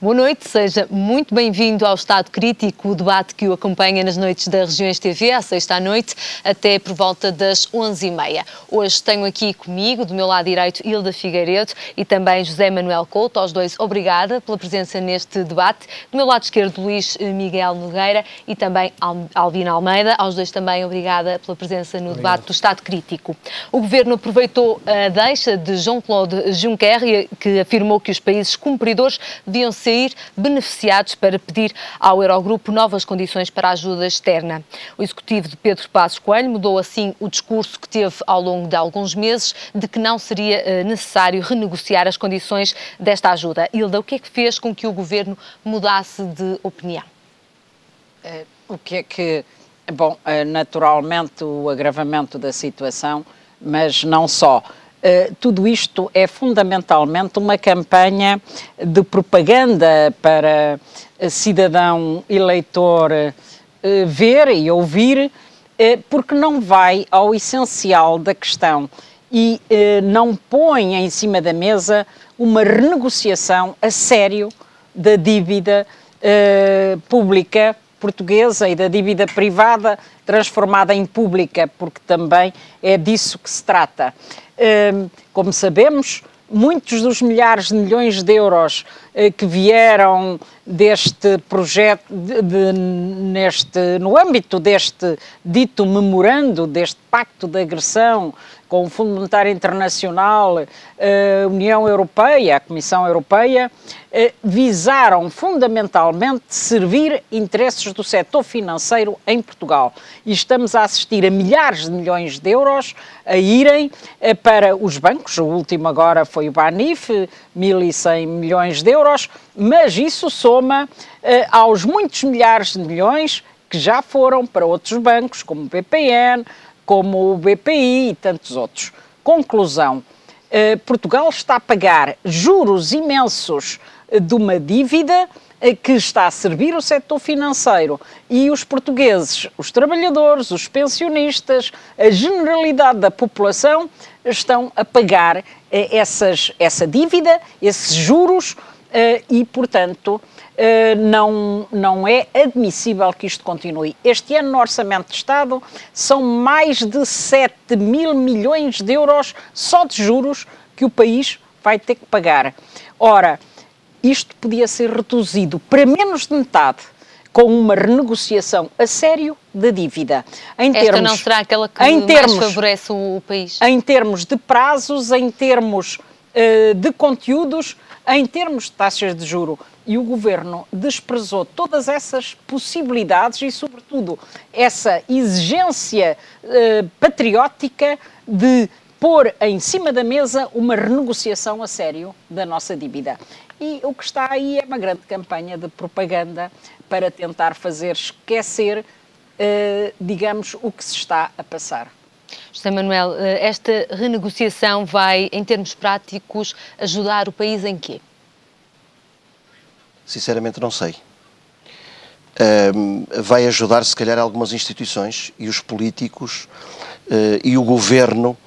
Boa noite, seja muito bem-vindo ao Estado Crítico, o debate que o acompanha nas noites da Regiões TV, à sexta à noite, até por volta das 11h30. Hoje tenho aqui comigo, do meu lado direito, Hilda Figueiredo e também José Manuel Couto. Aos dois, obrigada pela presença neste debate. Do meu lado esquerdo, Luís Miguel Nogueira e também Alvina Almeida. Aos dois também, obrigada pela presença no debate do Estado Crítico. O Governo aproveitou a deixa de Jean-Claude Juncker, que afirmou que os países cumpridores deviam sair beneficiados para pedir ao Eurogrupo novas condições para a ajuda externa. O executivo de Pedro Passos Coelho mudou assim o discurso que teve ao longo de alguns meses de que não seria necessário renegociar as condições desta ajuda. Hilda, o que é que fez com que o Governo mudasse de opinião? Bom, naturalmente o agravamento da situação, mas não só. Tudo isto é fundamentalmente uma campanha de propaganda para cidadão eleitor ver e ouvir, porque não vai ao essencial da questão e não põe em cima da mesa uma renegociação a sério da dívida pública portuguesa e da dívida privada transformada em pública, porque também é disso que se trata. Como sabemos, muitos dos milhares de milhões de euros que vieram deste projeto, no âmbito deste dito memorando, deste pacto de agressão com o Fundo Monetário Internacional, a União Europeia, a Comissão Europeia, visaram fundamentalmente servir interesses do setor financeiro em Portugal. E estamos a assistir a milhares de milhões de euros a irem para os bancos. O último agora foi o Banif, 1.100 milhões de euros, mas isso soma aos muitos milhares de milhões que já foram para outros bancos, como o BPN, como o BPI e tantos outros. Conclusão, Portugal está a pagar juros imensos de uma dívida que está a servir o setor financeiro e os portugueses, os trabalhadores, os pensionistas, a generalidade da população estão a pagar essa dívida, esses juros e, portanto, não é admissível que isto continue. Este ano, no Orçamento de Estado, são mais de 7 mil milhões de euros só de juros que o país vai ter que pagar. Ora, isto podia ser reduzido para menos de metade com uma renegociação a sério da dívida. Esta não será aquela que mais favorece o país? Em termos de prazos, em termos de conteúdos, em termos de taxas de juro. E o Governo desprezou todas essas possibilidades e, sobretudo, essa exigência patriótica de pôr em cima da mesa uma renegociação a sério da nossa dívida. E o que está aí é uma grande campanha de propaganda para tentar fazer esquecer, digamos, o que se está a passar. José Manuel, esta renegociação vai, em termos práticos, ajudar o país em quê? Sinceramente não sei. Vai ajudar, se calhar, algumas instituições e os políticos e o Governo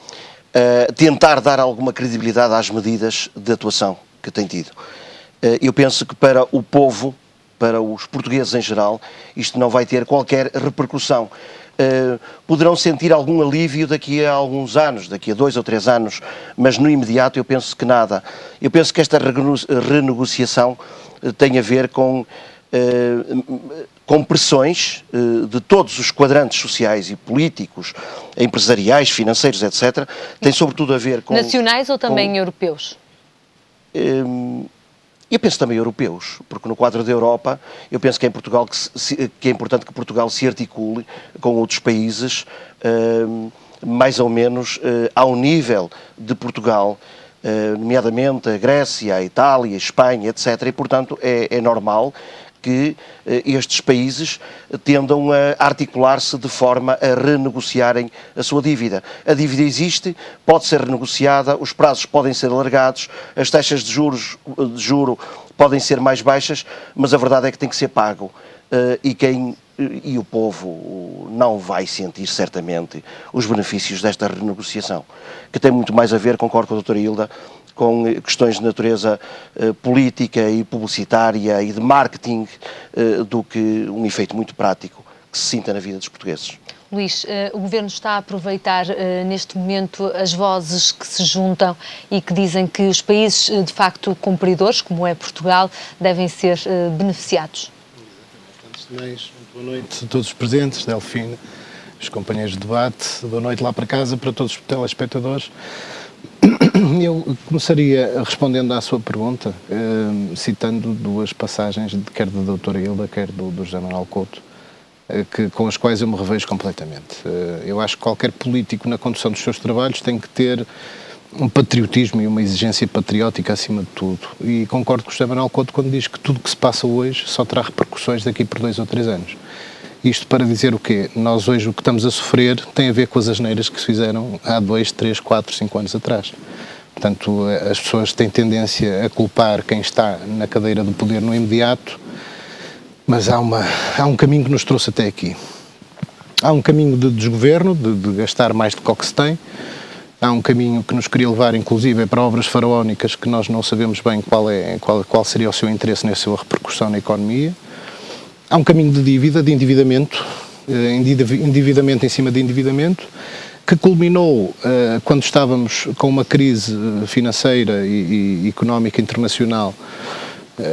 a tentar dar alguma credibilidade às medidas de atuação que tem tido. Eu penso que para o povo, para os portugueses em geral, isto não vai ter qualquer repercussão. Poderão sentir algum alívio daqui a alguns anos, daqui a 2 ou 3 anos, mas no imediato eu penso que nada. Eu penso que esta renegociação tem a ver com pressões de todos os quadrantes sociais e políticos, empresariais, financeiros, etc. Tem sobretudo a ver com... Nacionais ou também europeus? Eu penso também europeus, porque no quadro da Europa, eu penso que é, que é importante que Portugal se articule com outros países, mais ou menos ao nível de Portugal, nomeadamente a Grécia, a Itália, a Espanha, etc. E, portanto, é normal que estes países tendam a articular-se de forma a renegociarem a sua dívida. A dívida existe, pode ser renegociada, os prazos podem ser alargados, as taxas de juro podem ser mais baixas, mas a verdade é que tem que ser pago. E o povo não vai sentir certamente os benefícios desta renegociação, que tem muito mais a ver, concordo com a doutora Hilda, com questões de natureza política e publicitária e de marketing do que um efeito muito prático que se sinta na vida dos portugueses. Luís, o Governo está a aproveitar neste momento as vozes que se juntam e que dizem que os países de facto cumpridores, como é Portugal, devem ser beneficiados. Antes de mais, muito boa noite a todos os presentes, Delfina, os companheiros de debate, boa noite lá para casa para todos os telespectadores. Eu começaria respondendo à sua pergunta, citando duas passagens, quer da doutora Hilda, quer do José Manuel Couto, com as quais eu me revejo completamente. Eu acho que qualquer político na condução dos seus trabalhos tem que ter um patriotismo e uma exigência patriótica acima de tudo. E concordo com o José Manuel Couto quando diz que tudo o que se passa hoje só terá repercussões daqui por 2 ou 3 anos. Isto para dizer o quê? Nós hoje o que estamos a sofrer tem a ver com as asneiras que se fizeram há 2, 3, 4, 5 anos atrás. Portanto, as pessoas têm tendência a culpar quem está na cadeira do poder no imediato, mas há um caminho que nos trouxe até aqui. Há um caminho de desgoverno, de gastar mais do que se tem. Há um caminho que nos queria levar, inclusive, para obras faraónicas que nós não sabemos bem qual seria o seu interesse na sua repercussão na economia. Há um caminho de dívida, de endividamento em cima de endividamento, que culminou quando estávamos com uma crise financeira e económica internacional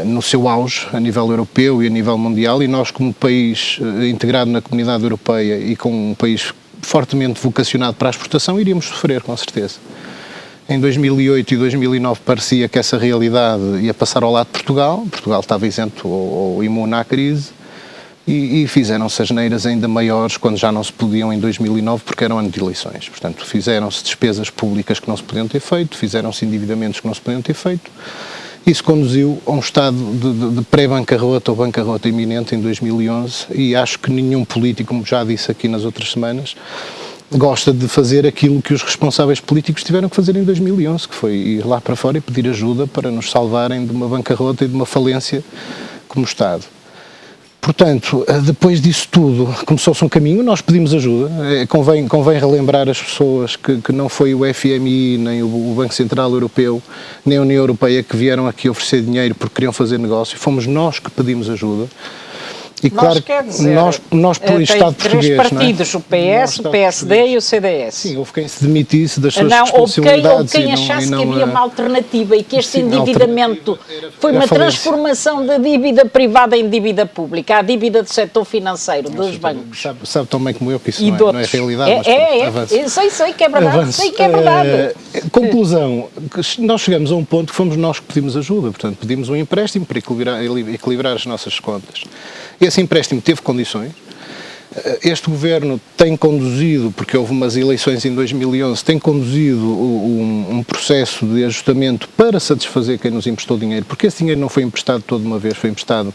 no seu auge, a nível europeu e a nível mundial, e nós, como país integrado na comunidade europeia e com um país fortemente vocacionado para a exportação, iríamos sofrer, com certeza. Em 2008 e 2009 parecia que essa realidade ia passar ao lado de Portugal. Portugal estava isento ou imune à crise e fizeram-se asneiras ainda maiores quando já não se podiam em 2009 porque eram ano de eleições. Portanto, fizeram-se despesas públicas que não se podiam ter feito, fizeram-se endividamentos que não se podiam ter feito. Isso conduziu a um estado de pré-bancarrota ou bancarrota iminente em 2011 e acho que nenhum político, como já disse aqui nas outras semanas, gosta de fazer aquilo que os responsáveis políticos tiveram que fazer em 2011, que foi ir lá para fora e pedir ajuda para nos salvarem de uma bancarrota e de uma falência como Estado. Portanto, depois disso tudo, começou-se um caminho, nós pedimos ajuda. Convém relembrar as pessoas que não foi o FMI, nem o Banco Central Europeu, nem a União Europeia que vieram aqui oferecer dinheiro porque queriam fazer negócio, fomos nós que pedimos ajuda. E claro, quer dizer, nós pelo Estado português, três partidos, não é? o PS, o PSD e o CDS. Sim, houve quem se demitisse das suas Ou responsabilidades. quem achasse que havia uma alternativa e que este endividamento foi uma transformação da dívida privada em dívida pública, a dívida do setor financeiro, dos bancos. Sabe tão bem como eu que isso não é realidade, mas sei que é verdade, sei que é verdade. Conclusão, nós chegamos a um ponto que fomos nós que pedimos ajuda, portanto pedimos um empréstimo para equilibrar as nossas contas. Esse empréstimo teve condições. Este governo tem conduzido, porque houve umas eleições em 2011, tem conduzido um processo de ajustamento para satisfazer quem nos emprestou dinheiro, porque esse dinheiro não foi emprestado toda uma vez, foi emprestado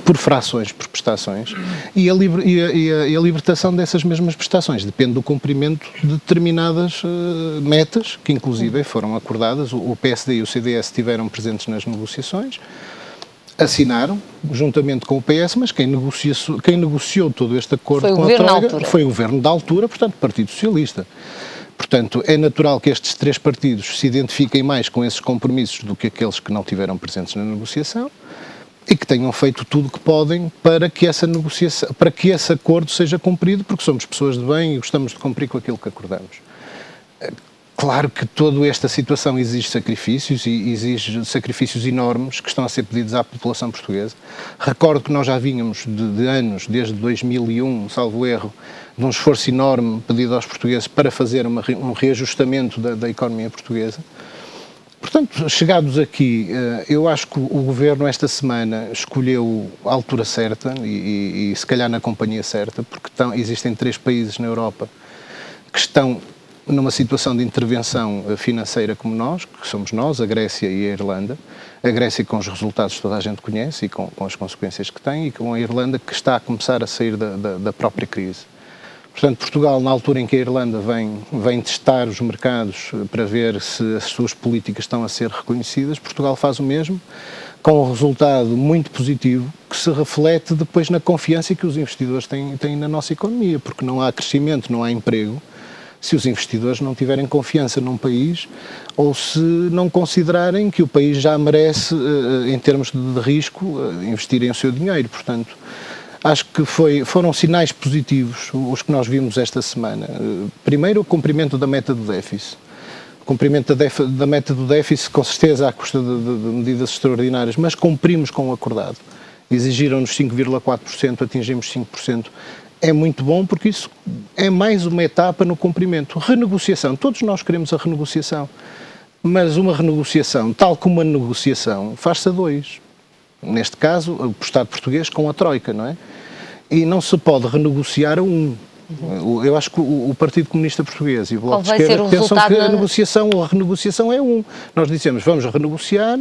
por frações, por prestações, e a libertação dessas mesmas prestações depende do cumprimento de determinadas metas, que inclusive foram acordadas. O PSD e o CDS estiveram presentes nas negociações, assinaram, juntamente com o PS, mas quem negociou todo este acordo com a Troika foi o governo da altura, portanto, Partido Socialista. Portanto, é natural que estes 3 partidos se identifiquem mais com esses compromissos do que aqueles que não tiveram presentes na negociação e que tenham feito tudo o que podem para que essa negociação, para que esse acordo seja cumprido, porque somos pessoas de bem e gostamos de cumprir com aquilo que acordamos. Claro que toda esta situação exige sacrifícios e exige sacrifícios enormes que estão a ser pedidos à população portuguesa. Recordo que nós já vínhamos de anos, desde 2001, salvo erro, de um esforço enorme pedido aos portugueses para fazer um reajustamento da economia portuguesa. Portanto, chegados aqui, eu acho que o Governo esta semana escolheu a altura certa e se calhar na companhia certa, porque existem 3 países na Europa que estão numa situação de intervenção financeira como nós, que somos nós, a Grécia e a Irlanda. A Grécia com os resultados que toda a gente conhece e com as consequências que tem, e com a Irlanda que está a começar a sair da própria crise. Portanto, Portugal, na altura em que a Irlanda vem testar os mercados para ver se as suas políticas estão a ser reconhecidas, Portugal faz o mesmo, com um resultado muito positivo que se reflete depois na confiança que os investidores têm na nossa economia, porque não há crescimento, não há emprego, se os investidores não tiverem confiança num país ou se não considerarem que o país já merece, em termos de risco, investirem o seu dinheiro. Portanto, acho que foram sinais positivos os que nós vimos esta semana. Primeiro, o cumprimento da meta do déficit. O cumprimento da meta do déficit, com certeza, à custa de medidas extraordinárias, mas cumprimos com o acordado. Exigiram-nos 5,4%, atingimos 5%. É muito bom porque isso é mais uma etapa no cumprimento. Renegociação. Todos nós queremos a renegociação. Mas uma renegociação, tal como uma negociação, faz-se a dois. Neste caso, o Estado português com a Troika, não é? E não se pode renegociar a um. Eu acho que o Partido Comunista Português e o Bloco de Esquerda pensam que a negociação ou a renegociação é um. Nós dissemos, vamos renegociar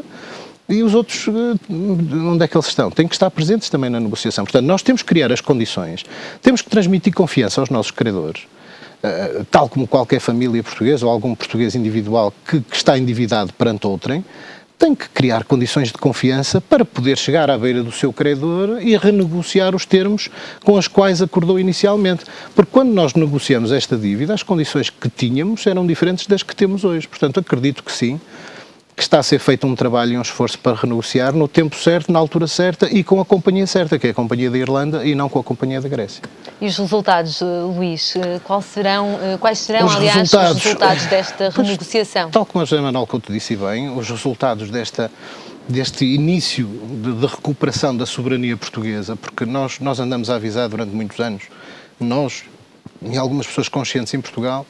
e os outros, onde é que eles estão? Têm que estar presentes também na negociação. Portanto, nós temos que criar as condições, temos que transmitir confiança aos nossos credores, tal como qualquer família portuguesa ou algum português individual que está endividado perante outrem, tem que criar condições de confiança para poder chegar à beira do seu credor e renegociar os termos com os quais acordou inicialmente. Porque quando nós negociamos esta dívida, as condições que tínhamos eram diferentes das que temos hoje. Portanto, acredito que sim, que está a ser feito um trabalho e um esforço para renegociar no tempo certo, na altura certa e com a companhia certa, que é a Companhia da Irlanda e não com a Companhia da Grécia. E os resultados, Luís, quais serão, os resultados desta renegociação? Tal como a José Manuel Couto disse bem, os resultados deste início de recuperação da soberania portuguesa, porque nós andamos a avisar durante muitos anos, nós e algumas pessoas conscientes em Portugal,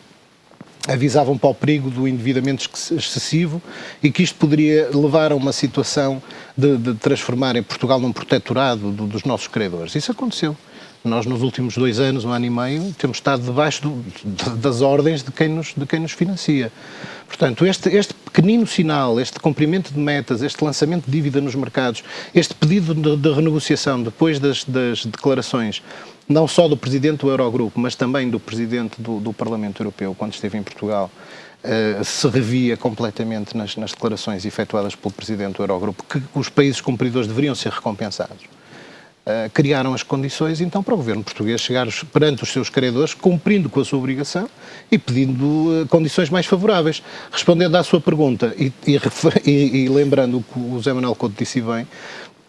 avisavam para o perigo do endividamento excessivo e que isto poderia levar a uma situação de transformar em Portugal num protetorado dos nossos credores. Isso aconteceu. Nós, nos últimos 2 anos, 1 ano e meio, temos estado debaixo das ordens de quem nos financia. Portanto, este pequenino sinal, este cumprimento de metas, este lançamento de dívida nos mercados, este pedido de renegociação depois das declarações, não só do Presidente do Eurogrupo, mas também do Presidente do Parlamento Europeu, quando esteve em Portugal, se revia completamente nas declarações efetuadas pelo Presidente do Eurogrupo, que os países cumpridores deveriam ser recompensados. Criaram as condições, então, para o governo português chegar perante os seus credores, cumprindo com a sua obrigação e pedindo condições mais favoráveis. Respondendo à sua pergunta e lembrando o que o José Manuel Couto disse bem,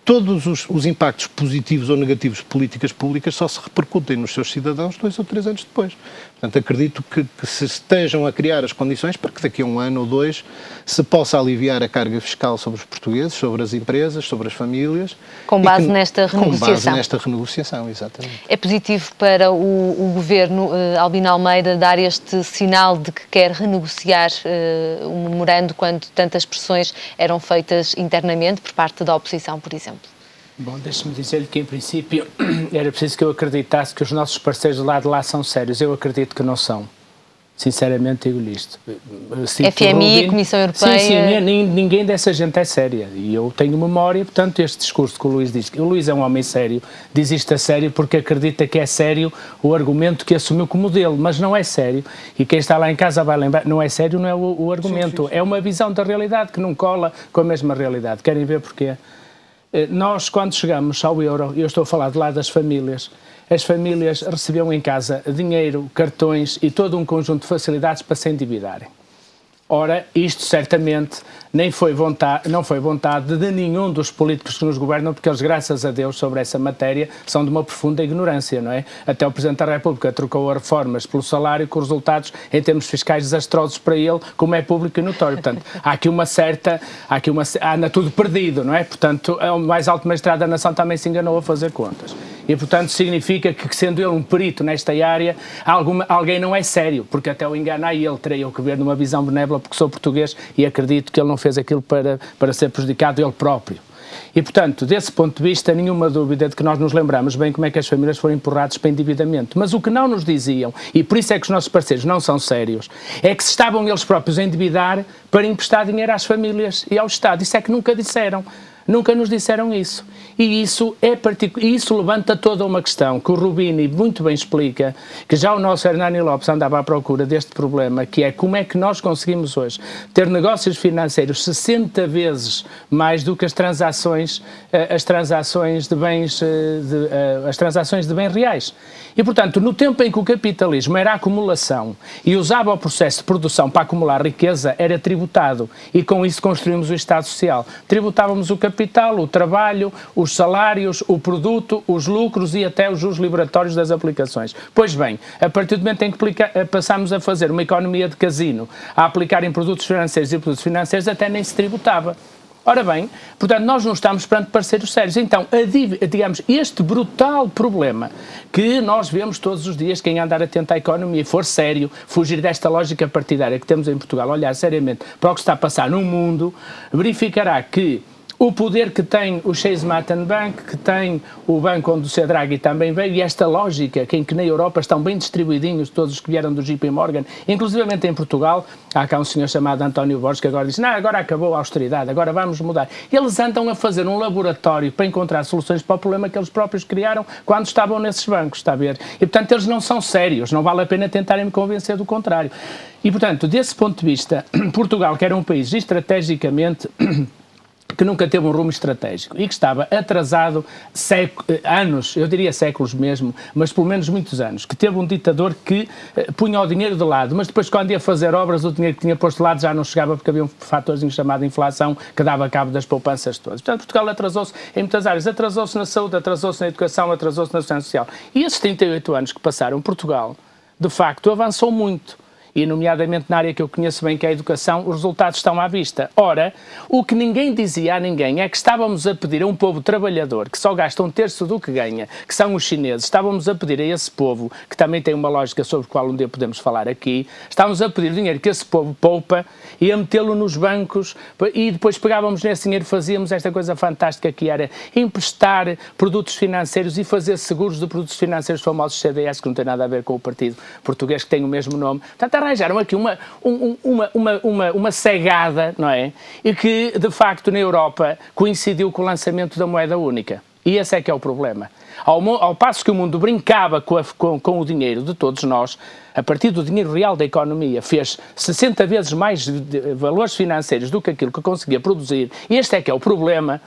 todos os impactos positivos ou negativos de políticas públicas só se repercutem nos seus cidadãos 2 ou 3 anos depois. Portanto, acredito que se estejam a criar as condições para que daqui a 1 ano ou 2 se possa aliviar a carga fiscal sobre os portugueses, sobre as empresas, sobre as famílias. Com base nesta renegociação. Com base nesta renegociação, exatamente. É positivo para o governo Albino Almeida dar este sinal de que quer renegociar o memorando quando tantas pressões eram feitas internamente por parte da oposição, por exemplo? Bom, deixe-me dizer-lhe que, em princípio, era preciso que eu acreditasse que os nossos parceiros do lado de lá são sérios. Eu acredito que não são. Sinceramente, digo-lhe isto. FMI, Comissão Europeia... Sim, ninguém dessa gente é séria. E eu tenho memória, portanto, este discurso que o Luís diz. O Luís é um homem sério, diz isto a sério porque acredita que é sério o argumento que assumiu como modelo, mas não é sério. E quem está lá em casa vai lembrar, não é sério, não é o argumento. Sim. É uma visão da realidade que não cola com a mesma realidade. Querem ver porquê? Nós, quando chegamos ao euro, eu estou a falar de lá das famílias, as famílias recebiam em casa dinheiro, cartões e todo um conjunto de facilidades para se endividarem. Ora, isto certamente não foi vontade de nenhum dos políticos que nos governam, porque eles, graças a Deus, sobre essa matéria, são de uma profunda ignorância, não é? Até o Presidente da República trocou as reformas pelo salário, com resultados, em termos fiscais, desastrosos para ele, como é público e notório. Portanto, anda tudo perdido, não é? Portanto, o mais alto magistrado da nação também se enganou a fazer contas. E, portanto, significa que, sendo ele um perito nesta área, alguém não é sério, porque até o engana a ele, terei eu que ver numa visão benévola, porque sou português e acredito que ele não fez aquilo para ser prejudicado ele próprio. E, portanto, desse ponto de vista, nenhuma dúvida de que nós nos lembramos bem como é que as famílias foram empurradas para endividamento. Mas o que não nos diziam, e por isso é que os nossos parceiros não são sérios, é que se estavam eles próprios a endividar para emprestar dinheiro às famílias e ao Estado. Isso é que nunca disseram. Nunca nos disseram isso. E isso levanta toda uma questão que o Rubini muito bem explica, que já o nosso Hernani Lopes andava à procura deste problema, que é como é que nós conseguimos hoje ter negócios financeiros 60 vezes mais do que as transações de bens reais. E, portanto, no tempo em que o capitalismo era acumulação e usava o processo de produção para acumular riqueza, era tributado. E com isso construímos o Estado Social. Tributávamos o capital, o trabalho, os salários, o produto, os lucros e até os juros liberatórios das aplicações. Pois bem, a partir do momento em que passámos a fazer uma economia de casino, a aplicar em produtos financeiros e produtos financeiros, até nem se tributava. Ora bem, portanto, nós não estamos perante parceiros sérios. Então, digamos, este brutal problema que nós vemos todos os dias, quem andar atento à economia e for sério, fugir desta lógica partidária que temos em Portugal, olhar seriamente para o que está a passar no mundo, verificará que o poder que tem o Chase Manhattan Bank, que tem o banco onde o Sr. Draghi também veio, e esta lógica que na Europa estão bem distribuidinhos todos os que vieram do JP Morgan, inclusivamente em Portugal, há cá um senhor chamado António Borges que agora diz, não, agora acabou a austeridade, agora vamos mudar. Eles andam a fazer um laboratório para encontrar soluções para o problema que eles próprios criaram quando estavam nesses bancos, está a ver? E, portanto, eles não são sérios, não vale a pena tentarem me convencer do contrário. E, portanto, desse ponto de vista, Portugal, que era um país estrategicamente que nunca teve um rumo estratégico e que estava atrasado anos, eu diria séculos mesmo, mas pelo menos muitos anos, que teve um ditador que punha o dinheiro de lado, mas depois quando ia fazer obras o dinheiro que tinha posto de lado já não chegava porque havia um fatorzinho chamado inflação que dava cabo das poupanças todas. Portanto, Portugal atrasou-se em muitas áreas, atrasou-se na saúde, atrasou-se na educação, atrasou-se na segurança social. E esses 38 anos que passaram, Portugal, de facto, avançou muito. E, nomeadamente, na área que eu conheço bem, que é a educação, os resultados estão à vista. Ora, o que ninguém dizia a ninguém é que estávamos a pedir a um povo trabalhador, que só gasta um terço do que ganha, que são os chineses, estávamos a pedir a esse povo, que também tem uma lógica sobre a qual um dia podemos falar aqui, estávamos a pedir o dinheiro que esse povo poupa e a metê-lo nos bancos e depois pegávamos nesse dinheiro e fazíamos esta coisa fantástica que era emprestar produtos financeiros e fazer seguros de produtos financeiros famosos CDS, que não tem nada a ver com o partido português que tem o mesmo nome. Portanto, arranjaram aqui uma cegada, não é? E que, de facto, na Europa coincidiu com o lançamento da moeda única. E esse é que é o problema. Ao passo que o mundo brincava com o dinheiro de todos nós, a partir do dinheiro real da economia, fez 60 vezes mais valores financeiros do que aquilo que conseguia produzir. E este é que é o problema.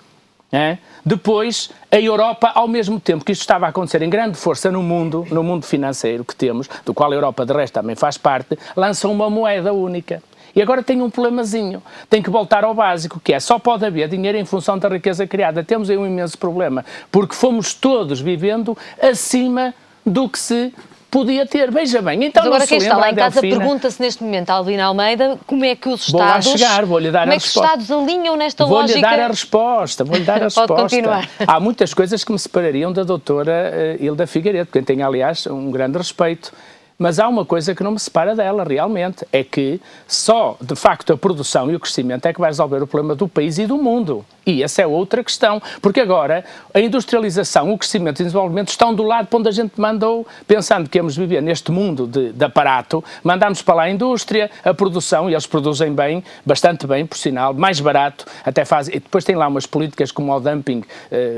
Depois, a Europa, ao mesmo tempo que isto estava a acontecer em grande força no mundo financeiro que temos, do qual a Europa de resto também faz parte, lançou uma moeda única. E agora tem um problemazinho, tem que voltar ao básico, que é só pode haver dinheiro em função da riqueza criada. Temos aí um imenso problema, porque fomos todos vivendo acima do que se podia ter. Veja bem, então mas agora quem está lá em casa Delfina, pergunta-se neste momento, Albina Almeida, como é que os Estados... Vou lá chegar, vou-lhe dar a resposta. Como é que os Estados alinham nesta lógica? Vou-lhe dar a resposta, Pode continuar. Há muitas coisas que me separariam da doutora Hilda Figueiredo, quem tem, aliás, um grande respeito. Mas há uma coisa que não me separa dela, realmente, é que só, de facto, a produção e o crescimento é que vai resolver o problema do país e do mundo. E essa é outra questão, porque agora a industrialização, o crescimento e o desenvolvimento estão do lado para onde a gente mandou, pensando que íamos viver neste mundo de aparato, mandamos para lá a indústria, a produção, e eles produzem bem, bastante bem, por sinal, mais barato, até fazem, e depois tem lá umas políticas como o dumping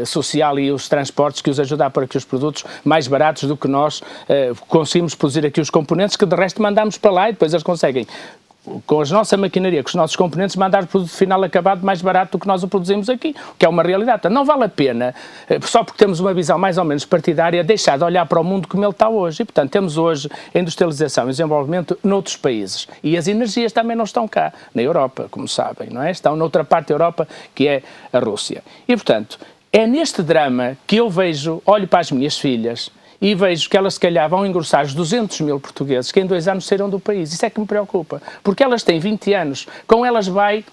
social e os transportes que os ajudam a pôr aqui os produtos mais baratos do que nós conseguimos produzir aqui os componentes, que de resto mandamos para lá e depois eles conseguem, com a nossa maquinaria, com os nossos componentes, mandar o produto final acabado mais barato do que nós o produzimos aqui, o que é uma realidade. Portanto, não vale a pena, só porque temos uma visão mais ou menos partidária, deixar de olhar para o mundo como ele está hoje. E, portanto, temos hoje a industrialização e desenvolvimento noutros países. E as energias também não estão cá, na Europa, como sabem, não é? Estão noutra parte da Europa, que é a Rússia. E, portanto, é neste drama que eu vejo, olho para as minhas filhas, e vejo que elas, se calhar, vão engrossar os 200 mil portugueses que em 2 anos saíram do país. Isso é que me preocupa. Porque elas têm 20 anos. Com elas vai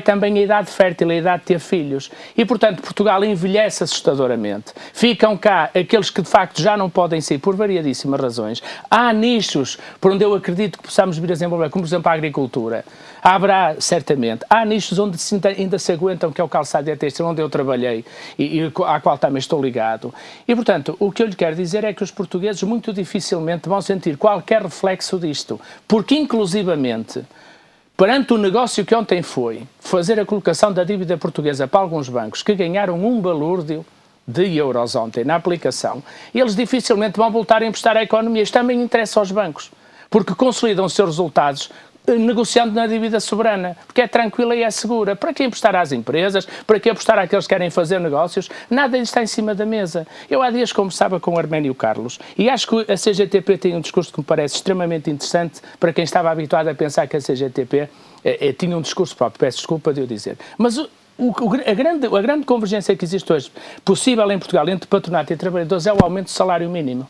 também a idade fértil, a idade de ter filhos. E, portanto, Portugal envelhece assustadoramente. Ficam cá aqueles que, de facto, já não podem sair por variadíssimas razões. Há nichos por onde eu acredito que possamos vir a desenvolver, como, por exemplo, a agricultura. Haverá, certamente. Há nichos onde ainda se aguentam, que é o calçado e a têxtil, onde eu trabalhei e à qual também estou ligado. E, portanto, o que eu lhe quero dizer é que os portugueses muito dificilmente vão sentir qualquer reflexo disto. Porque, inclusivamente, perante o negócio que ontem foi fazer a colocação da dívida portuguesa para alguns bancos que ganharam um balúrdio de euros ontem na aplicação, eles dificilmente vão voltar a emprestar à economia. Isto também interessa aos bancos, porque consolidam os seus resultados negociando na dívida soberana, porque é tranquila e é segura. Para que emprestar às empresas? Para que apostar àqueles que querem fazer negócios? Nada lhes está em cima da mesa. Eu há dias conversava com o Arménio Carlos e acho que a CGTP tem um discurso que me parece extremamente interessante para quem estava habituado a pensar que a CGTP tinha um discurso próprio. Peço desculpa de eu dizer. Mas a grande convergência que existe hoje, possível em Portugal, entre patronato e trabalhadores, é o aumento do salário mínimo.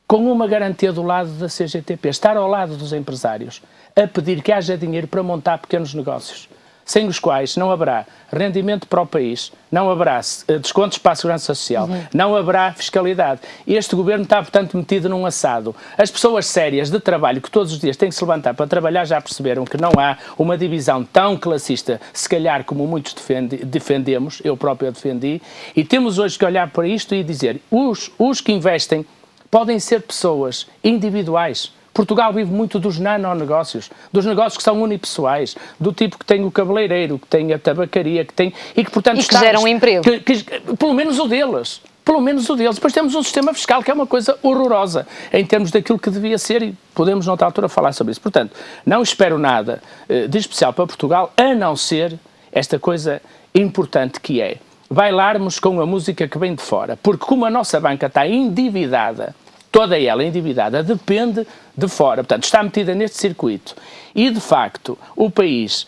Com uma garantia do lado da CGTP, estar ao lado dos empresários, a pedir que haja dinheiro para montar pequenos negócios, sem os quais não haverá rendimento para o país, não haverá descontos para a segurança social, não haverá fiscalidade. Este governo está, portanto, metido num assado. As pessoas sérias de trabalho que todos os dias têm que se levantar para trabalhar já perceberam que não há uma divisão tão classista, se calhar como muitos defendemos, eu próprio a defendi, e temos hoje que olhar para isto e dizer, os que investem podem ser pessoas individuais. Portugal vive muito dos nanonegócios, dos negócios que são unipessoais, do tipo que tem o cabeleireiro, que tem a tabacaria, que tem... E que, portanto, geram emprego. Pelo menos o deles. Pelo menos o deles. Depois temos um sistema fiscal que é uma coisa horrorosa em termos daquilo que devia ser e podemos, noutra altura, falar sobre isso. Portanto, não espero nada de especial para Portugal, a não ser esta coisa importante que é bailarmos com a música que vem de fora, porque como a nossa banca está endividada, toda ela endividada, depende de fora, portanto está metida neste circuito e de facto o país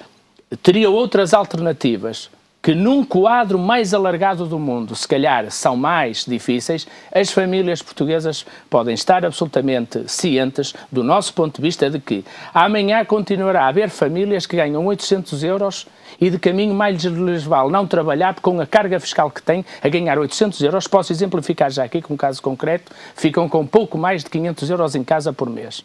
teria outras alternativas que num quadro mais alargado do mundo, se calhar são mais difíceis, as famílias portuguesas podem estar absolutamente cientes do nosso ponto de vista de que amanhã continuará a haver famílias que ganham 800 euros e de caminho mais lhes vale não trabalhar, porque com a carga fiscal que têm, a ganhar 800 euros, posso exemplificar já aqui com um caso concreto, ficam com pouco mais de 500 euros em casa por mês.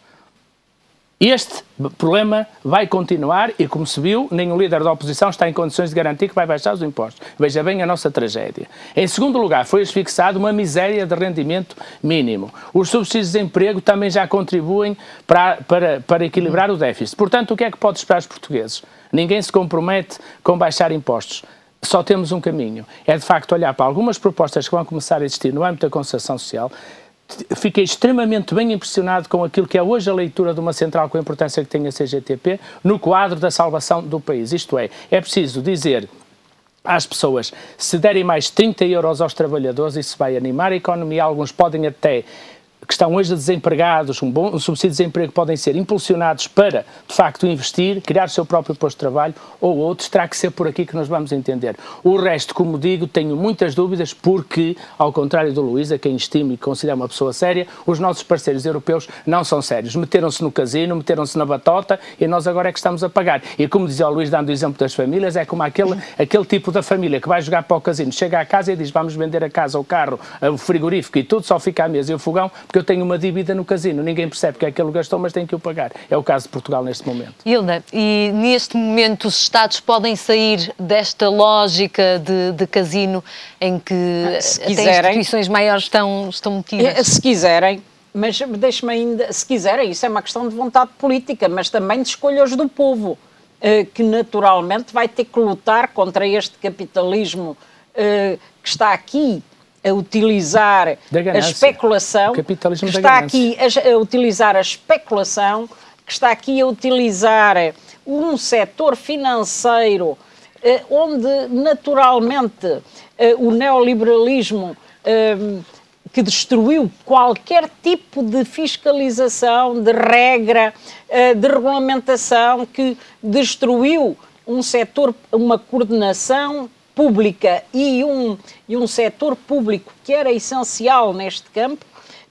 Este problema vai continuar e, como se viu, nem o líder da oposição está em condições de garantir que vai baixar os impostos. Veja bem a nossa tragédia. Em segundo lugar, foi asfixado uma miséria de rendimento mínimo. Os subsídios de desemprego também já contribuem para equilibrar o déficit. Portanto, o que é que pode esperar os portugueses? Ninguém se compromete com baixar impostos. Só temos um caminho. É, de facto, olhar para algumas propostas que vão começar a existir no âmbito da concertação social. Fiquei extremamente bem impressionado com aquilo que é hoje a leitura de uma central com a importância que tem a CGTP no quadro da salvação do país. Isto é preciso dizer às pessoas, se derem mais 30 euros aos trabalhadores, isso vai animar a economia. Alguns podem até, que estão hoje desempregados, um subsídio de desemprego, podem ser impulsionados para, de facto, investir, criar o seu próprio posto de trabalho, ou outros, terá que ser por aqui que nós vamos entender. O resto, como digo, tenho muitas dúvidas, porque, ao contrário do Luís, a quem estimo e considero uma pessoa séria, os nossos parceiros europeus não são sérios. Meteram-se no casino, meteram-se na batota, e nós agora é que estamos a pagar. E como dizia o Luís, dando o exemplo das famílias, é como aquele tipo da família que vai jogar para o casino, chega à casa e diz, vamos vender a casa, o carro, o frigorífico e tudo, só fica a mesa e o fogão, porque eu tenho uma dívida no casino, ninguém percebe que é que ele gastou, mas tem que o pagar. É o caso de Portugal neste momento. Hilda, e neste momento os Estados podem sair desta lógica de casino em que até instituições maiores estão metidas? Se quiserem, mas deixe-me ainda, se quiserem, isso é uma questão de vontade política, mas também de escolhas do povo, que naturalmente vai ter que lutar contra este capitalismo que está aqui a utilizar a especulação, que está aqui a utilizar a especulação, que está aqui a utilizar um setor financeiro onde naturalmente o neoliberalismo que destruiu qualquer tipo de fiscalização, de regra, de regulamentação, que destruiu um setor, uma coordenação pública e um setor público que era essencial neste campo,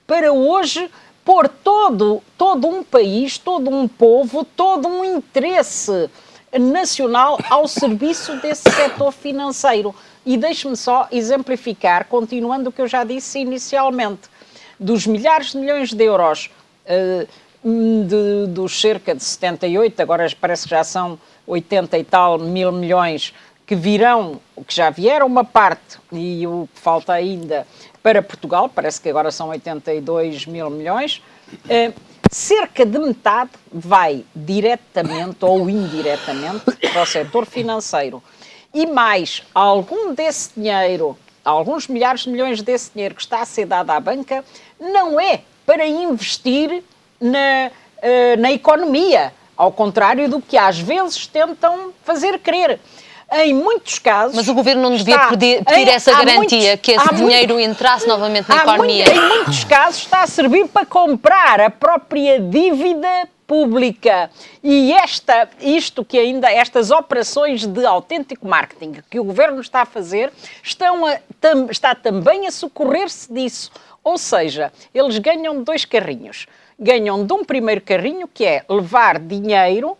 para hoje pôr todo um país, todo um povo, todo um interesse nacional ao serviço desse setor financeiro. E deixe-me só exemplificar, continuando o que eu já disse inicialmente, dos milhares de milhões de euros, dos cerca de 78, agora parece que já são 80 e tal mil milhões, que virão, que já vieram uma parte, e o que falta ainda para Portugal, parece que agora são 82 mil milhões, cerca de metade vai diretamente ou indiretamente para o setor financeiro. E mais, algum desse dinheiro, alguns milhares de milhões desse dinheiro que está a ser dado à banca, não é para investir na economia, ao contrário do que às vezes tentam fazer crer. Em muitos casos... Mas o Governo não devia pedir essa garantia, que esse dinheiro entrasse novamente na economia? Em muitos casos está a servir para comprar a própria dívida pública. E estas operações de autêntico marketing que o Governo está a fazer, está também a socorrer-se disso. Ou seja, eles ganham 2 carrinhos. Ganham de um primeiro carrinho, que é levar dinheiro,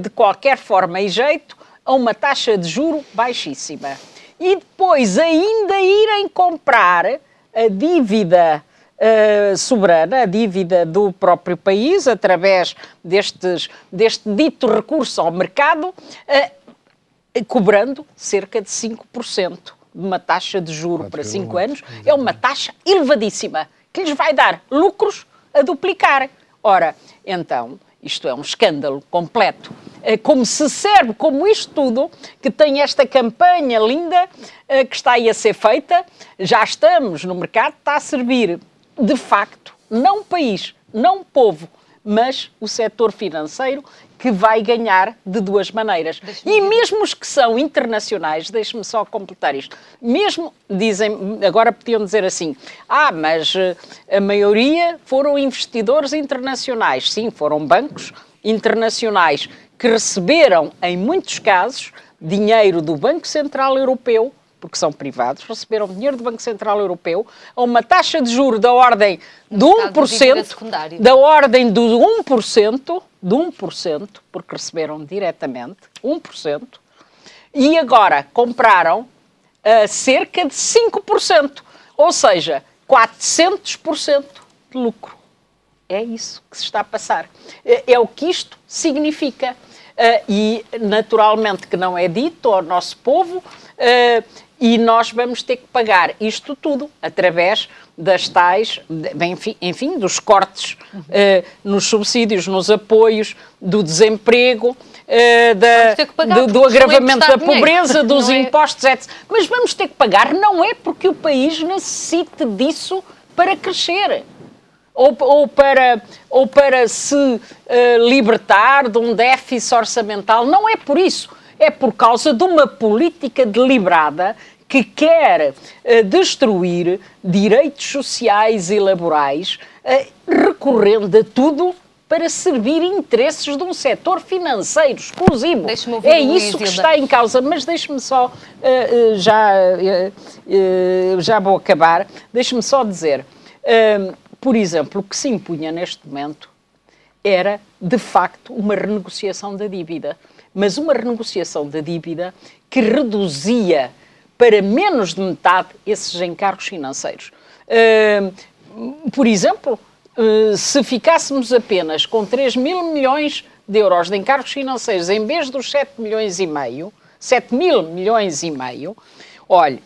de qualquer forma e jeito, a uma taxa de juro baixíssima. E depois ainda irem comprar a dívida soberana, a dívida do próprio país, através deste dito recurso ao mercado, cobrando cerca de 5% de uma taxa de juro para 5 anos. É uma taxa elevadíssima, que lhes vai dar lucros a duplicar. Ora, então, isto é um escândalo completo. Como se serve, como isto tudo, que tem esta campanha linda que está aí a ser feita, já estamos no mercado, está a servir, de facto, não o país, não o povo, mas o setor financeiro, que vai ganhar de 2 maneiras. E mesmo os que são internacionais, deixe-me só completar isto, mesmo, dizem, agora podiam dizer assim, mas a maioria foram investidores internacionais. Sim, foram bancos internacionais que receberam, em muitos casos, dinheiro do Banco Central Europeu, porque são privados, receberam dinheiro do Banco Central Europeu a uma taxa de juros da ordem de 1%, da ordem de 1%, porque receberam diretamente 1%, e agora compraram cerca de 5%, ou seja, 400% de lucro. É isso que se está a passar. É o que isto significa. E, naturalmente, que não é dito ao nosso povo, e nós vamos ter que pagar isto tudo através das tais, enfim, dos cortes nos subsídios, nos apoios, do desemprego, do agravamento da pobreza, dos impostos, etc. Mas vamos ter que pagar, não é porque o país necessite disso para crescer. Ou para se libertar de um déficit orçamental. Não é por isso. É por causa de uma política deliberada que quer destruir direitos sociais e laborais, recorrendo a tudo para servir interesses de um setor financeiro exclusivo. É isso que está em causa. Mas deixe-me só, já vou acabar, deixe-me só dizer... por exemplo, o que se impunha neste momento era, de facto, uma renegociação da dívida. Mas uma renegociação da dívida que reduzia para menos de metade esses encargos financeiros. Por exemplo, se ficássemos apenas com 3 mil milhões de euros de encargos financeiros em vez dos 7 mil milhões e meio, olha,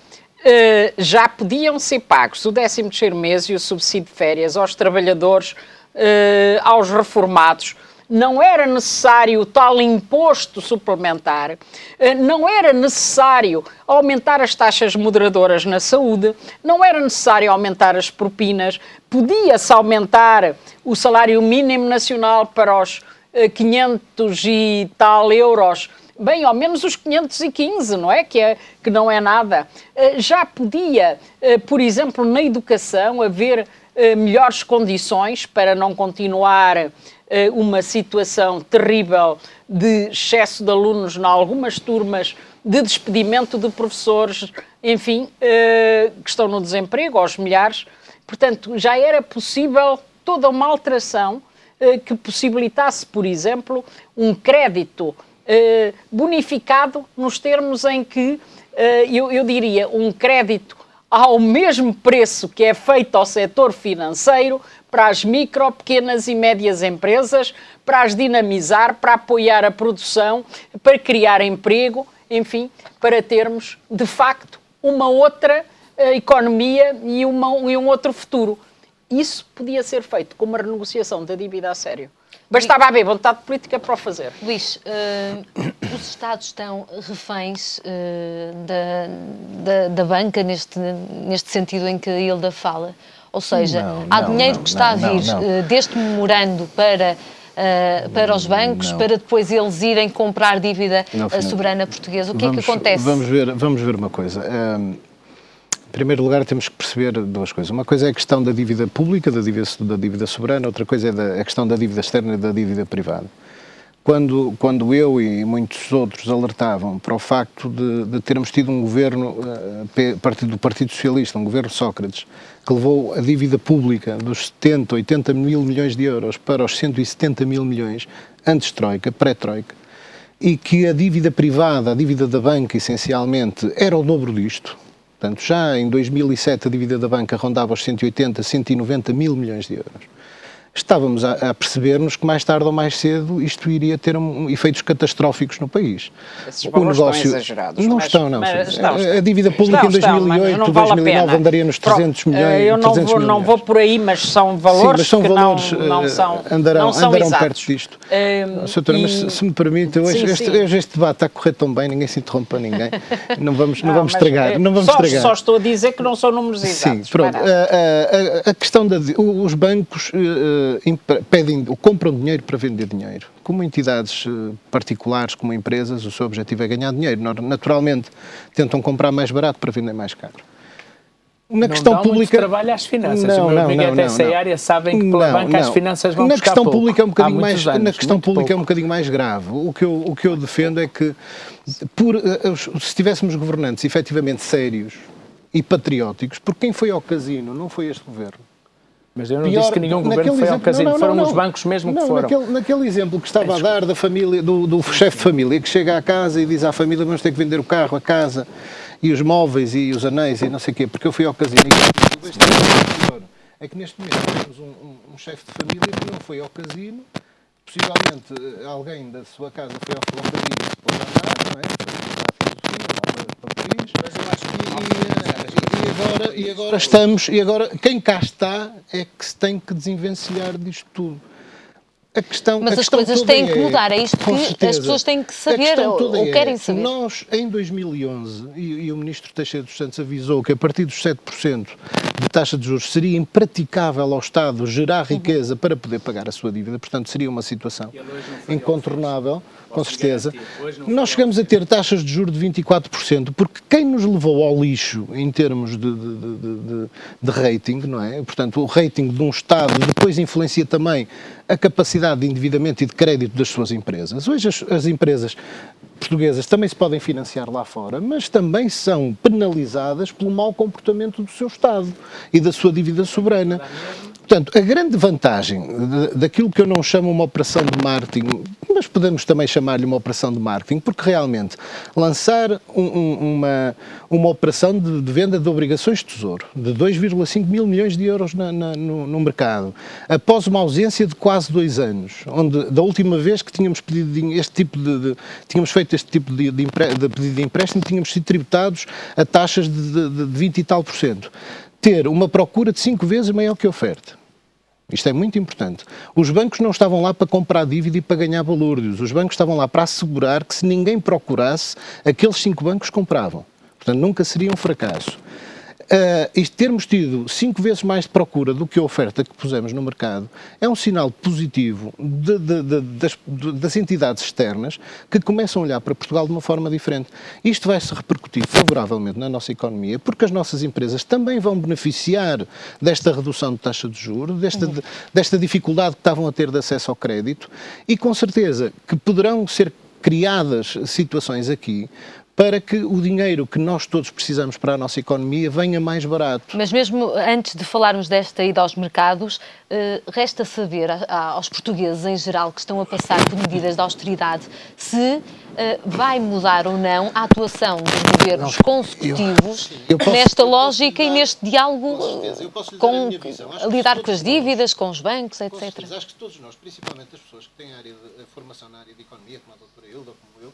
já podiam ser pagos o 13º mês e o subsídio de férias aos trabalhadores, aos reformados. Não era necessário tal imposto suplementar, não era necessário aumentar as taxas moderadoras na saúde, não era necessário aumentar as propinas, podia-se aumentar o salário mínimo nacional para os 500 e tal euros, bem, ao menos os 515, não é? Que não é nada. Já podia, por exemplo, na educação, haver melhores condições para não continuar uma situação terrível de excesso de alunos em algumas turmas, de despedimento de professores, enfim, que estão no desemprego, aos milhares. Portanto, já era possível toda uma alteração que possibilitasse, por exemplo, um crédito bonificado nos termos em que, eu diria, um crédito ao mesmo preço que é feito ao setor financeiro para as micro, pequenas e médias empresas, para as dinamizar, para apoiar a produção, para criar emprego, enfim, para termos, de facto, uma outra economia e um outro futuro. isso podia ser feito com uma renegociação da dívida a sério. Bastava haver vontade política para o fazer. Luís, os Estados estão reféns da banca neste sentido em que a Hilda fala? Ou seja, há dinheiro que está a vir deste memorando para os bancos, para depois eles irem comprar dívida soberana portuguesa. O que é que acontece? Vamos ver uma coisa. Em primeiro lugar, temos que perceber duas coisas. Uma coisa é a questão da dívida pública, da dívida soberana, outra coisa é a questão da dívida externa e da dívida privada. Quando eu e muitos outros alertavam para o facto de termos tido um governo do Partido Socialista, um governo Sócrates, que levou a dívida pública dos 70, 80 mil milhões de euros para os 170 mil milhões antes Troika, pré-Troika, e que a dívida privada, a dívida da banca, essencialmente, era o dobro disto. Portanto, já em 2007 a dívida da banca rondava os 180, 190 mil milhões de euros. Estávamos a perceber-nos que mais tarde ou mais cedo isto iria ter efeitos catastróficos no país. Esses valores estão exagerados. Não estão. A dívida pública em 2008, 2009 andaria nos 300 milhões. Eu não vou por aí, mas são valores que não são andarão exatos. perto disto. Doutora, mas se me permite, hoje este debate está a correr tão bem, ninguém se interrompe a ninguém. Não vamos estragar. Só estou a dizer que não são números exatos. Sim, pronto. A questão os bancos compram dinheiro para vender dinheiro. Como entidades particulares, como empresas, o seu objetivo é ganhar dinheiro. Naturalmente, tentam comprar mais barato para vender mais caro. Na questão pública, muito trabalho às finanças. Essa área sabem que pela banca as finanças vão buscar pouco. Na questão pública é um bocadinho mais grave. O que eu defendo é que, se tivéssemos governantes efetivamente sérios e patrióticos, porque quem foi ao casino não foi este governo. Mas eu não disse que nenhum governo foi ao casino, foram os bancos mesmo que foram. Naquele exemplo que estava a dar da família, do chefe de família, que chega à casa e diz à família: vamos ter que vender o carro, a casa, e os móveis, e os anéis, e não sei o quê, porque eu fui ao casino. É que neste momento temos um chefe de família que não foi ao casino, possivelmente alguém da sua casa foi ao casino e se pôs a andar, não é? E agora quem cá está é que se tem que desenvencilhar disto tudo. Mas as coisas têm que mudar, é isto que as pessoas têm que saber ou querem saber. Nós, em 2011, e o Ministro Teixeira dos Santos avisou que a partir dos 7% de taxa de juros seria impraticável ao Estado gerar riqueza para poder pagar a sua dívida, portanto seria uma situação incontornável, com certeza. Nós chegamos a ter taxas de juros de 24%, porque quem nos levou ao lixo em termos de rating, não é? Portanto, o rating de um Estado depois influencia também a capacidade de endividamento e de crédito das suas empresas. Hoje as empresas portuguesas também se podem financiar lá fora, mas também são penalizadas pelo mau comportamento do seu Estado e da sua dívida soberana. Portanto, a grande vantagem daquilo que eu não chamo uma operação de marketing, mas podemos também chamar-lhe uma operação de marketing, porque realmente lançar uma operação de venda de obrigações de tesouro de 2,5 mil milhões de euros no mercado, após uma ausência de quase 2 anos, onde da última vez que tínhamos pedido tínhamos feito este tipo de pedido de empréstimo, tínhamos sido tributados a taxas de 20 e tal %. Ter uma procura de 5 vezes maior que a oferta. Isto é muito importante. Os bancos não estavam lá para comprar dívida e para ganhar valores. Os bancos estavam lá para assegurar que se ninguém procurasse, aqueles 5 bancos compravam. Portanto, nunca seria um fracasso. E termos tido 5 vezes mais de procura do que a oferta que pusemos no mercado é um sinal positivo das entidades externas que começam a olhar para Portugal de uma forma diferente. Isto vai se repercutir favoravelmente na nossa economia, porque as nossas empresas também vão beneficiar desta redução de taxa de juros, desta dificuldade que estavam a ter de acesso ao crédito, e com certeza que poderão ser criadas situações aqui para que o dinheiro que nós todos precisamos para a nossa economia venha mais barato. Mas mesmo antes de falarmos desta ida aos mercados, resta saber aos portugueses em geral que estão a passar por medidas de austeridade se vai mudar ou não a atuação dos governos consecutivos nesta lógica e neste diálogo a lidar com as dívidas, com os bancos, etc. Acho que todos nós, principalmente as pessoas que têm área de formação na área de economia, como a doutora Hilda, como eu,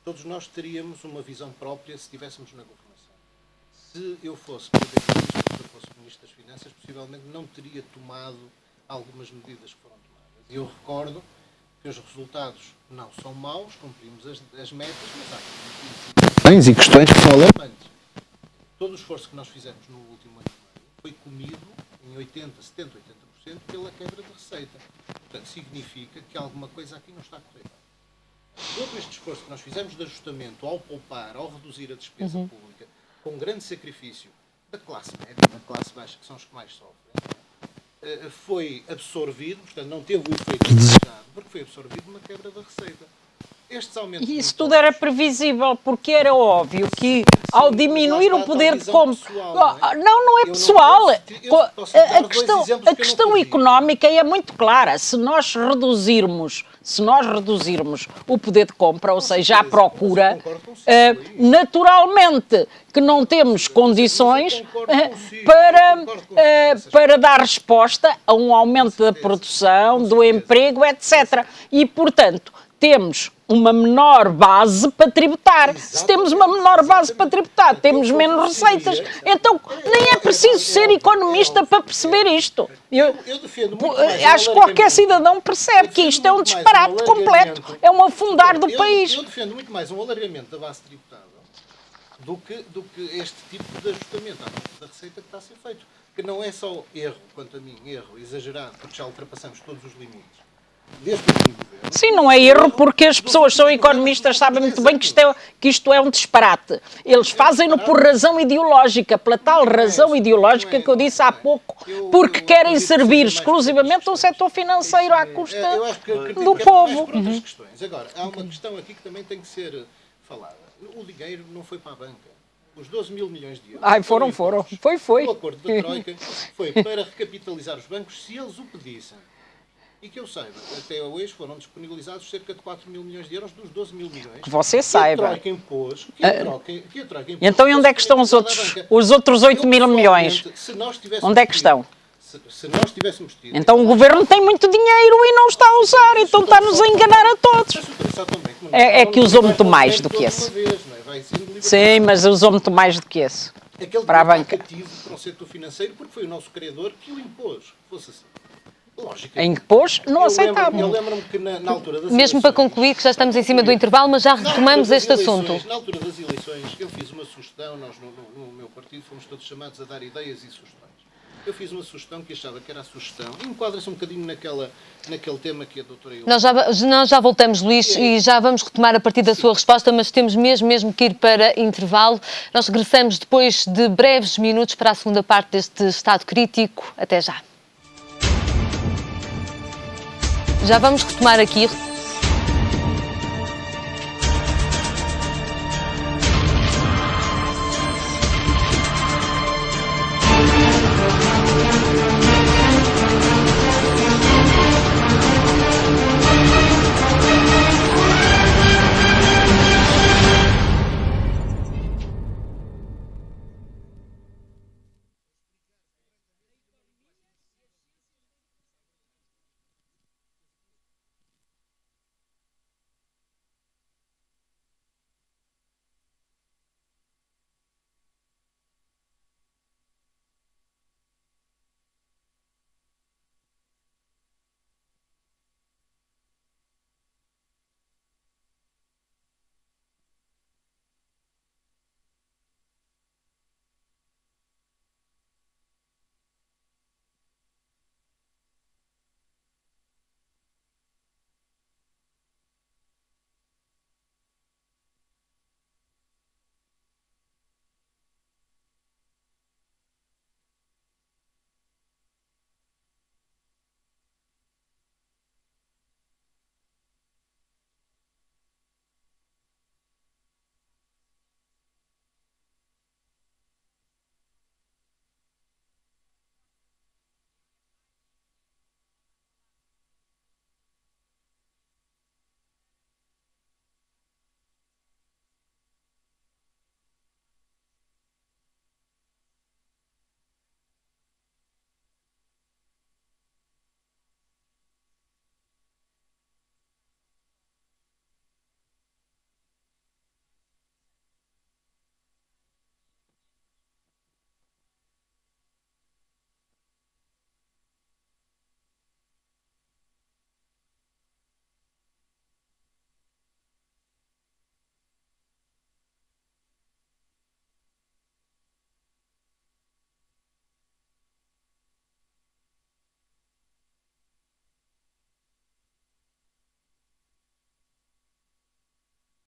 todos nós teríamos uma visão própria se estivéssemos na governação. Se eu fosse Primeiro-Ministro, se eu fosse Ministro Ministro das Finanças possivelmente não teria tomado algumas medidas que foram tomadas. E eu recordo que os resultados não são maus, cumprimos as metas, mas há questões que são alarmantes. Todo o esforço que nós fizemos no último ano e meio foi comido em 70, 80% pela quebra de receita. Portanto, significa que alguma coisa aqui não está a correr bem. Todo este esforço que nós fizemos de ajustamento ao poupar, ao reduzir a despesa pública, com grande sacrifício da classe média, da classe baixa, que são os que mais sofrem, foi absorvido, portanto não teve o efeito desejado, porque foi absorvido uma quebra da receita. Estes aumentos e isso tudo era previsível, porque era óbvio que ao diminuir o poder de compra... Não é pessoal. A questão económica é muito clara. Se nós reduzirmos o poder de compra, ou seja, a procura, naturalmente que não temos condições para dar resposta a um aumento da produção, do emprego, etc. E, portanto, temos uma menor base para tributar. Se temos uma menor base para tributar, temos menos receitas. Então, nem é preciso ser economista para perceber isto. Eu acho que qualquer cidadão percebe que isto é um disparate completo, é um afundar do país. Eu defendo muito mais um alargamento da base tributável do que este tipo de ajustamento à parte da receita que está a ser feito. Que não é só erro, quanto a mim, erro exagerado, porque já ultrapassamos todos os limites. Sim, não é erro, porque as pessoas são economistas, sabem muito bem que isto é um disparate. Eles fazem-no por razão ideológica, pela tal razão ideológica que eu disse há pouco, porque querem servir exclusivamente ao setor financeiro à custa do povo. Agora, há uma questão aqui que também tem que ser falada. O dinheiro não foi para a banca. Os 12 mil milhões de euros... Foram. Foi. O acordo da Troika foi para recapitalizar os bancos se eles o pedissem. E que eu saiba, até hoje foram disponibilizados cerca de 4 mil milhões de euros dos 12 mil milhões. Que você saiba. Que a Troika impôs. Então, e onde é que estão os outros 8 mil milhões? Onde é que estão? Se nós tivéssemos tido... Então o governo tem muito dinheiro e não está a usar, então está-nos a enganar a todos. É que usou muito mais do que esse. Sim, mas usou muito mais do que esse. Para a banca. Para o setor financeiro, porque foi o nosso criador que o impôs. Fosse assim. Lógico. Em que pôs, não aceitava. Eu lembro-me que na altura das Mesmo eleições, para concluir, que já estamos em cima do intervalo, mas já retomamos este assunto. Na altura das eleições, eu fiz uma sugestão, nós no meu partido fomos todos chamados a dar ideias e sugestões. Eu fiz uma sugestão que achava que era a sugestão, e enquadra-se um bocadinho naquele tema que a doutora... Nós já voltamos, Luís, e já vamos retomar a partir da sua resposta, mas temos mesmo que ir para intervalo. Nós regressamos depois de breves minutos para a segunda parte deste estado crítico. Até já. Já vamos retomar aqui